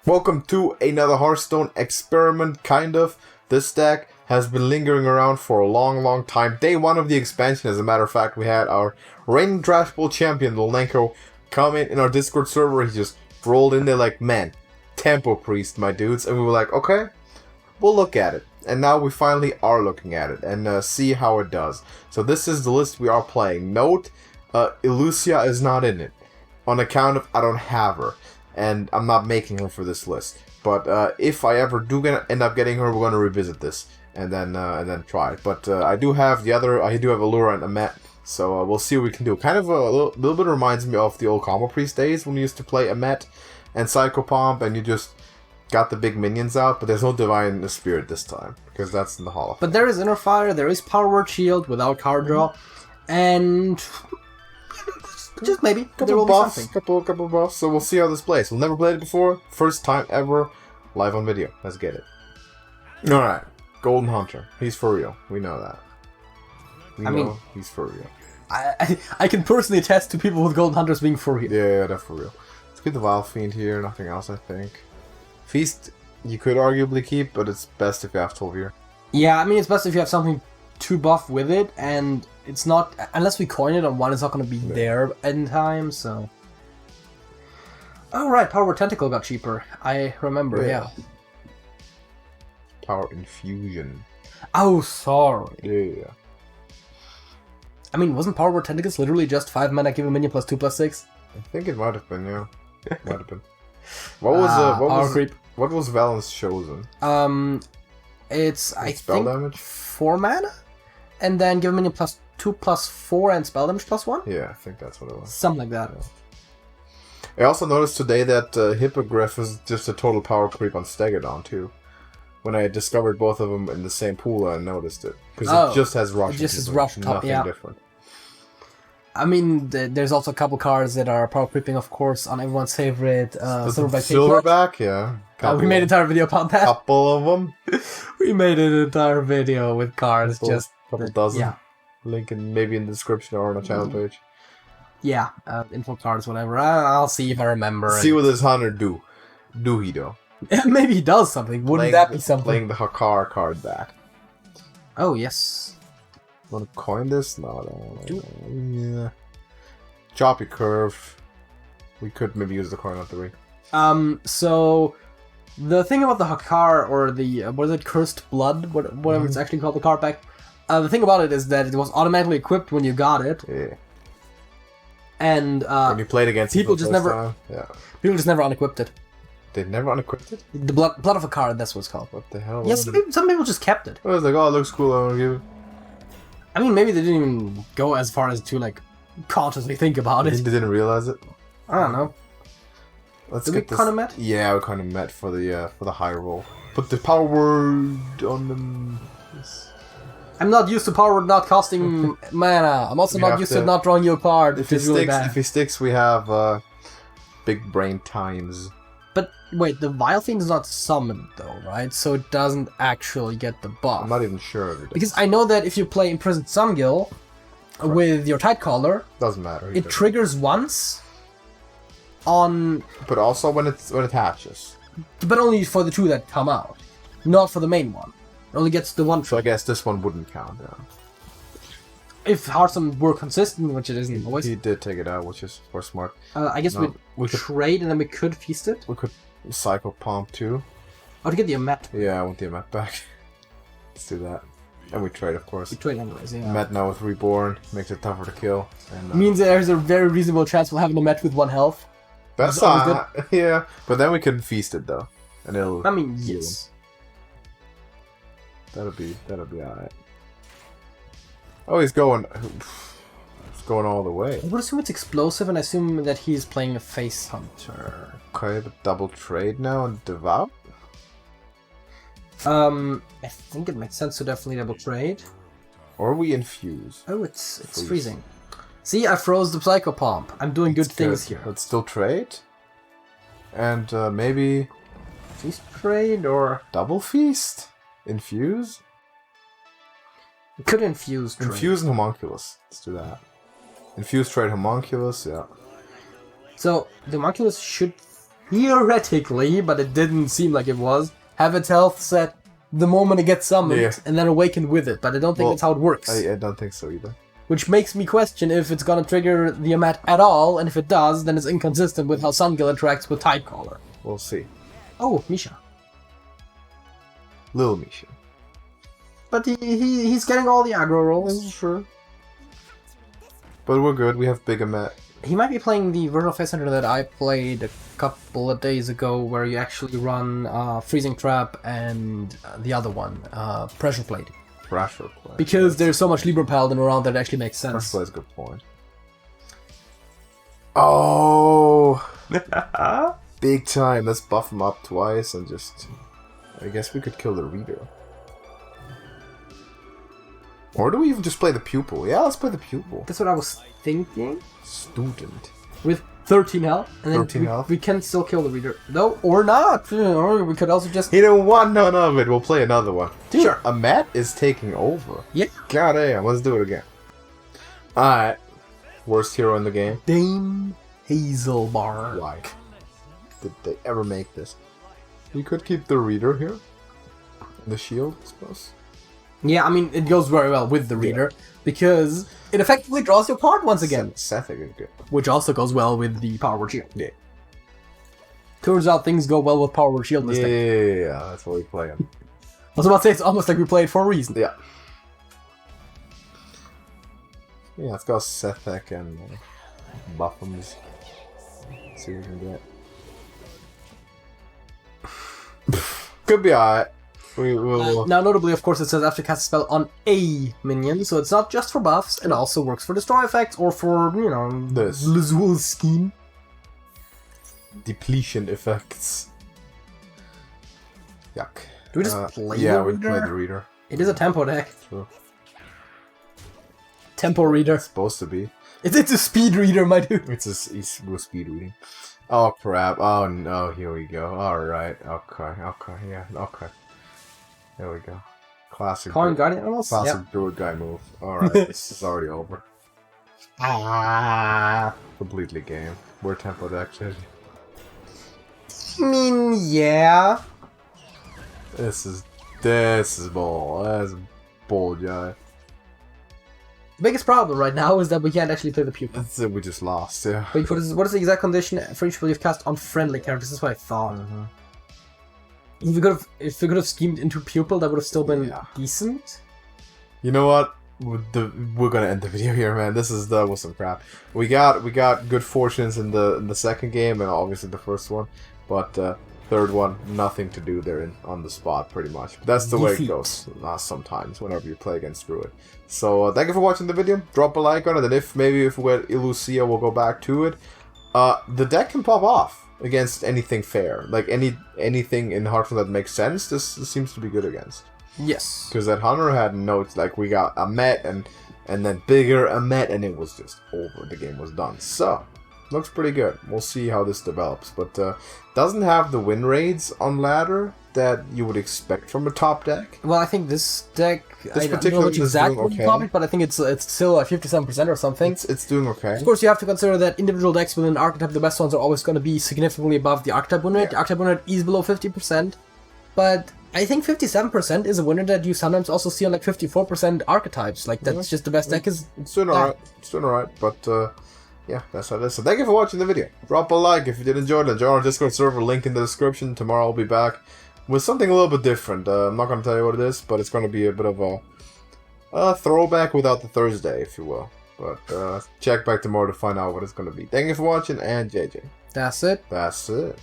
Welcome to another Hearthstone experiment, kind of. This deck has been lingering around for a long time. Day 1 of the expansion, as a matter of fact, we had our reigning Draft Bowl champion, Lolenko, come in our Discord server. He just rolled in there like, man, Tempo Priest, my dudes. And we were like, okay, we'll look at it. And now we finally are looking at it and see how it does. So this is the list we are playing. Note, Elucia is not in it, on account of I don't have her. And I'm not making her for this list. But if I ever do end up getting her, we're going to revisit this and then try it. But I do have Allura and Amet, so we'll see what we can do. Kind of a little bit reminds me of the old Combo Priest days when we used to play Amet and Psychopomp, and you just got the big minions out. But there's no Divine Spirit this time because that's in the Hall of Fame. But there is Inner Fire, there is Power Word Shield without card draw, and just maybe there will be something. Couple buffs. So we'll see how this plays. We've never played it before. First time ever, live on video. Let's get it. All right, Golden Hunter. He's for real. We know that. I mean, he's for real. I can personally attest to people with Golden Hunters being for real. Yeah, that's for real. Let's get the Vile Fiend here. Nothing else, I think. Feast, you could arguably keep, but it's best if you have 12 here. Yeah, I mean, it's best if you have something to buff with it, and it's not, unless we coin it on one, it's not going to be there in time, so. Oh, right, Power Word Tentacle got cheaper. I remember, yeah. Power Infusion. Oh, sorry. Yeah. I mean, wasn't Power Word Tentacles literally just 5 mana, give a minion plus 2/6? I think it might have been, yeah. Might have been. What was Valence Chosen? It's I spell think damage? 4 mana, and then give a minion plus 2/4 and spell damage +1. Yeah, I think that's what it was. Something like that. I also noticed today that Hippogriff is just a total power creep on Stegodon too. When I discovered both of them in the same pool, I noticed it because it just has Rush. It just has Rush top, nothing yeah. different. I mean, there's also a couple cards that are power creeping, of course, on everyone's favorite Silverback, yeah. We made an entire video about that. Couple of them. We made an entire video with cards, couple dozen. Yeah. Link maybe in the description or on the channel page. Yeah, info cards, whatever. I'll see if I remember. See what this hunter do. Do he though? Maybe he does something. Wouldn't that be something? Playing the Hakar card back. Oh yes. Want to coin this? No. Yeah. Choppy Curve. We could maybe use the coin on 3. So the thing about the Hakar, or the what is it, Cursed Blood, whatever it's actually called, the card pack. The thing about it is that it was automatically equipped when you got it. Yeah. And when you played against people just never unequipped it. They never unequipped it? The blood of a card, that's what it's called. What the hell? Yeah, some people just kept it. I was like, oh, it looks cool, I want to give it. I mean, maybe they didn't even go as far as to, like, consciously think about it. They didn't realize it? I don't know. Did we kind of met? Yeah, we kind of met for the high roll. Put the power word on them. Yes. I'm not used to power word not costing mana. I'm also not used to not drawing you a card. If he sticks, we have big brain times. But wait, the Vile Fiend is not summoned though, right? So it doesn't actually get the buff. I'm not even sure of it. Because I know that if you play Imprisoned Sumgil with your Tidecaller, doesn't matter. It triggers once on. But also when it hatches. But only for the 2 that come out, not for the main one. It only gets the 1. So I guess this one wouldn't count. Yeah. If Hearthstone were consistent, which it isn't always. He did take it out, which is more smart. I guess we trade and then we could feast it. We could Psycho Pomp too. Oh, to get the Amet. Yeah, I want the Amet back. Let's do that. And we trade, of course. We trade anyways, yeah. Amet now with Reborn makes it tougher to kill. And, means there's a very reasonable chance we'll have an Amet with 1 health. That's not good. Yeah, but then we can feast it though, and it'll. I mean, yes. That'll be alright. Oh, he's going all the way. I would assume it's explosive, and I assume that he's playing a Face Hunter. Okay, but double trade now and Devout? I think it makes sense to definitely double trade. Or we infuse. Oh, it's freezing. See, I froze the Psychopomp. I'm doing good things here. Let's still trade? And maybe... Feast trade, or... Double feast? Infuse? We could infuse trade. Infuse and Homunculus. Let's do that. Infuse trade Homunculus, yeah. So, the Homunculus should theoretically, but it didn't seem like it was, have its health set the moment it gets summoned and then awakened with it. But I don't think that's how it works. I don't think so either. Which makes me question if it's gonna trigger the Amat at all, and if it does, then it's inconsistent with how Sungill interacts with Tidecaller. We'll see. Oh, Misha. Little Misha. But he's getting all the aggro rolls. Sure. But we're good, we have big Amat. He might be playing the Virtual Face Center that I played a couple of days ago, where you actually run Freezing Trap and the other one, Pressure Plate. Pressure Plate. Because there's so much Libra Paladin around that it actually makes sense. Pressure Plate's a good point. Oh! Big time, let's buff him up twice and just... I guess we could kill the Reader. Or do we even just play the Pupil? Yeah, let's play the Pupil. That's what I was thinking. Student. With 13 health, and then 13 health? We can still kill the Reader. No, or not. Or we could also just... You don't want none of it, we'll play another one. Dude. Sure, Amat is taking over. Yeah. God damn, let's do it again. Alright. Worst hero in the game. Dame Hazelbark. Why? Did they ever make this? You could keep the Reader here. The shield, I suppose. Yeah, I mean, it goes very well with the Reader, because it effectively draws your card once again. Seth is good. Which also goes well with the Power Word Shield. Yeah. Turns out things go well with Power Word Shield in this deck. Yeah, that's what we play on. I was about to say, it's almost like we played for a reason. Yeah. Yeah, let's go Sethek and buff him. See what we can get. Could be alright. Now, notably, of course, it says after cast a spell on a minion, so it's not just for buffs, it also works for destroy effects or for, you know, this Lizul scheme. Depletion effects. Yuck. Do we just play the Yeah, Reader? we play the Reader. It is a tempo deck. True. Tempo Reader. It's supposed to be. It's a speed reader, my dude. It's speed reading. Oh crap! Oh no! Here we go. All right. Okay. Yeah. Okay. There we go. Classic. Calling Guardian Animals? Classic Druid guy move. Alright, this is already over. Completely game. We're tempo deck, shit. I mean, yeah. This is bull. That's bull, guy. The biggest problem right now is that we can't actually play the Pupil. That's it, we just lost, yeah. Wait, what is the exact condition for each spell you've cast on friendly characters? That's what I thought. If we could have schemed into Pupil, that would have still been decent. You know what? We're gonna end the video here, man. That was some crap. We got good fortunes in the second game and obviously the first one, but third one, nothing to do there on the spot, pretty much. But that's the way it goes. Sometimes whenever you play against Druid. So thank you for watching the video. Drop a like on it, and if we get Illucia, we'll go back to it. The deck can pop off against anything fair, like anything in Hearthstone that makes sense. This seems to be good against. Yes, because that Hunter had notes like we got Amet and then bigger Amet, and it was just over. The game was done. So looks pretty good. We'll see how this develops, but doesn't have the win rates on ladder that you would expect from a top deck. Well, I think this deck, I don't know particular which is exact doing one okay. copied, but I think it's still at 57% or something. It's doing okay. Of course, you have to consider that individual decks within an archetype, the best ones are always going to be significantly above the archetype win rate. Yeah. The archetype win rate is below 50%, but I think 57% is a winner that you sometimes also see on like 54% archetypes. Like, that's just the best deck is... It's doing alright. It's doing alright, but yeah, that's how it is. So thank you for watching the video. Drop a like if you did enjoy it. Join our Discord server, link in the description. Tomorrow I'll be back with something a little bit different. I'm not going to tell you what it is, but it's going to be a bit of a throwback without the Thursday, if you will. But check back tomorrow to find out what it's going to be. Thank you for watching, and JJ. That's it. That's it.